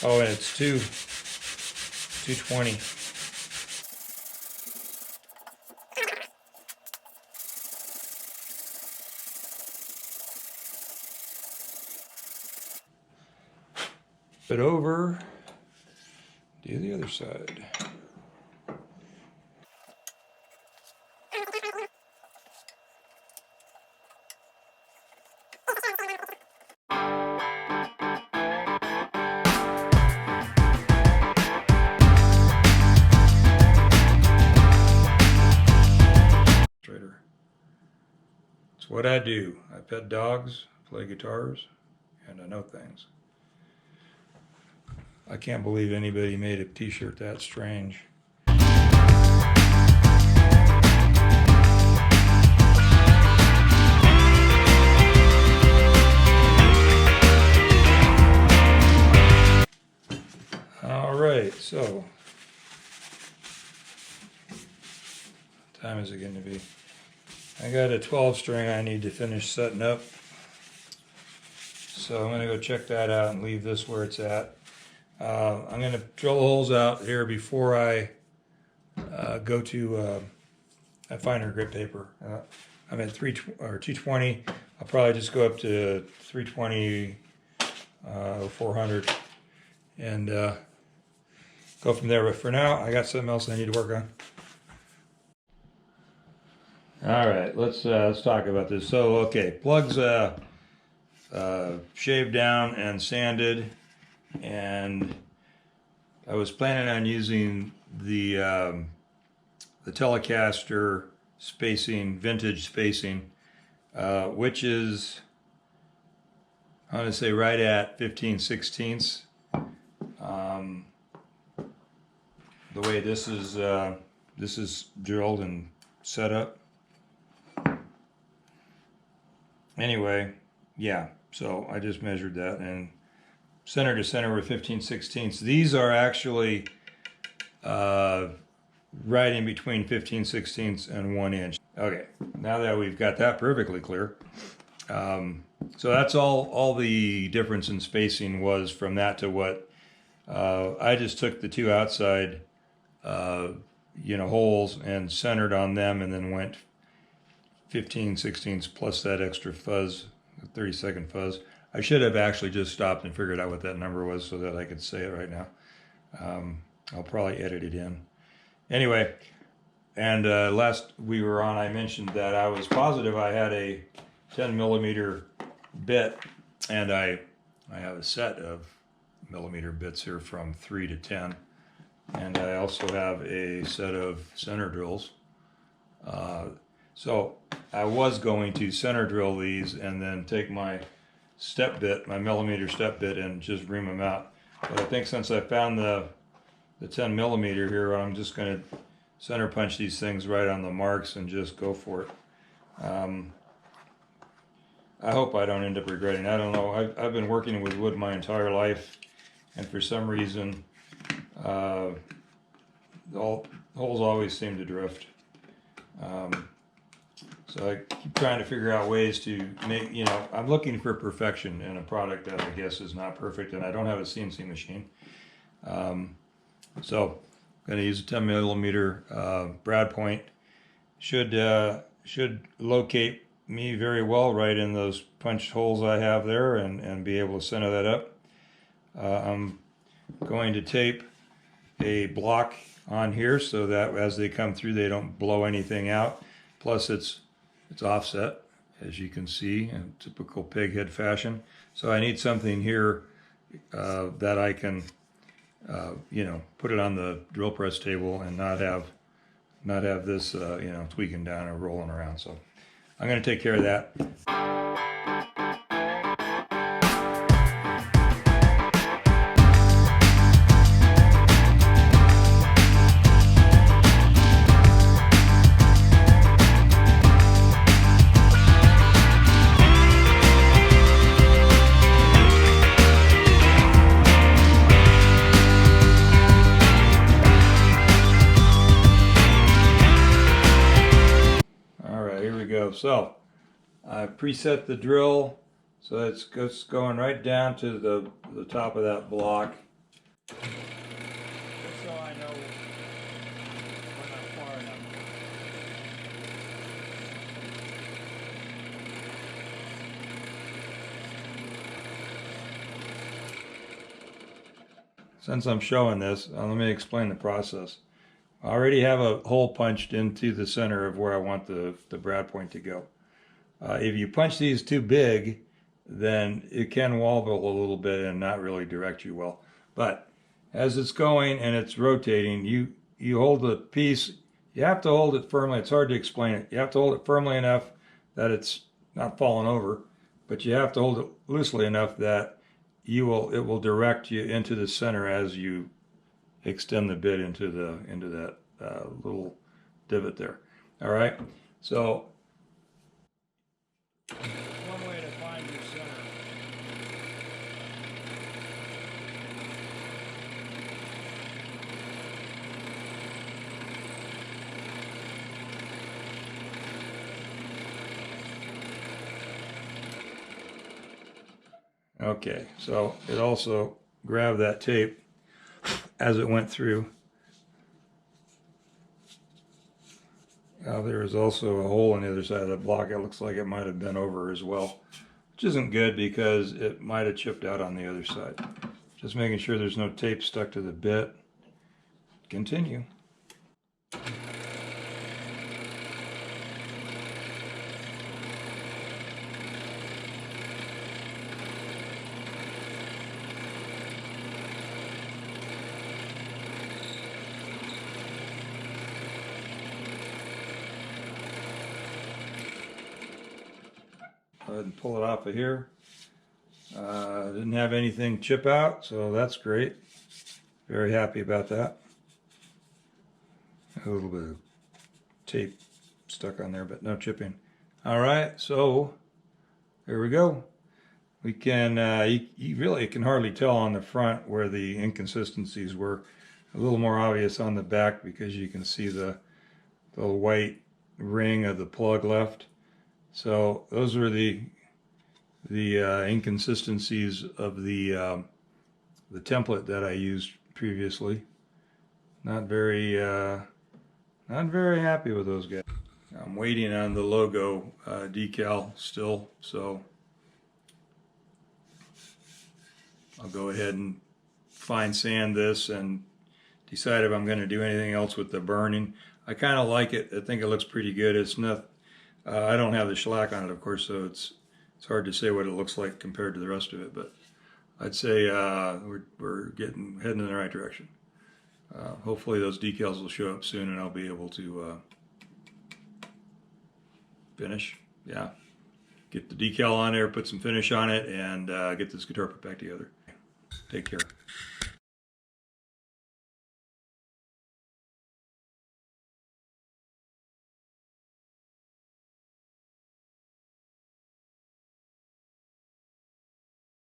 Oh, and it's 220. But over, do the other side. It's what I do. I pet dogs, play guitars, and I know things. I can't believe anybody made a t-shirt that strange. All right, so what time is it going to be? I got a 12 string I need to finish setting up. So I'm going to go check that out and leave this where it's at. I'm going to drill the holes out here before I go to finer grit paper. I'm at 220. I'll probably just go up to 320 or 400 and go from there. But for now, I got something else I need to work on. All right, let's talk about this. So, okay, plugs shaved down and sanded, and I was planning on using the Telecaster spacing, vintage spacing, which is, I want to say, right at 15/16. The way this is drilled and set up. Anyway, yeah, so I just measured that, and center to center were 15/16. These are actually right in between 15/16 and 1 inch. Okay, now that we've got that perfectly clear, so that's all the difference in spacing was from that to what I just took the two outside holes and centered on them, and then went 15/16 plus that extra fuzz, 30-second fuzz. I should have actually just stopped and figured out what that number was so that I could say it right now. I'll probably edit it in. Anyway, and last we were on, I mentioned that I was positive I had a 10mm bit, and I have a set of millimeter bits here from 3 to 10. And I also have a set of center drills. So I was going to center drill these and then take my step bit, my millimeter step bit, and just ream them out. But I think since I found the 10mm here, I'm just going to center punch these things right on the marks and just go for it. I hope I don't end up regretting. I don't know. I've been working with wood my entire life, and for some reason, the holes always seem to drift. So I keep trying to figure out ways to make, I'm looking for perfection in a product that I guess is not perfect, and I don't have a CNC machine. So I'm going to use a 10mm brad point. Should locate me very well right in those punched holes I have there, and be able to center that up. I'm going to tape a block on here so that as they come through they don't blow anything out. Plus it's offset, as you can see, in typical peg head fashion. So I need something here that I can put it on the drill press table and not have this tweaking down or rolling around. So I'm going to take care of that. So I preset the drill so it's going right down to the top of that block, since I'm showing this, let me explain the process. I already have a hole punched into the center of where I want the brad point to go. If you punch these too big, then it can wobble a little bit and not really direct you well. But as it's going and it's rotating, you hold the piece. You have to hold it firmly. It's hard to explain it. You have to hold it firmly enough that it's not falling over, but you have to hold it loosely enough that it will direct you into the center as you extend the bit into that little divot there. All right. So one way to find your center. Okay, so it also grabbed that tape as it went through. Now there is also a hole on the other side of the block. It looks like it might have been over as well, which isn't good because it might have chipped out on the other side. Just making sure there's no tape stuck to the bit. Continue. Go ahead and pull it off of here. Didn't have anything chip out, so that's great. Very happy about that. A little bit of tape stuck on there, but no chipping. All right, so there we go. We can, you really can hardly tell on the front where the inconsistencies were. A little more obvious on the back because you can see the white ring of the plug left. So those were the inconsistencies of the template that I used previously. Not very happy with those guys. I'm waiting on the logo decal still, so I'll go ahead and fine sand this and decide if I'm going to do anything else with the burning. I kind of like it. I think it looks pretty good. It's not. I don't have the shellac on it, of course, so it's hard to say what it looks like compared to the rest of it. But I'd say we're heading in the right direction. Hopefully those decals will show up soon, and I'll be able to finish. Yeah, get the decal on there, put some finish on it, and get this guitar put back together. Take care.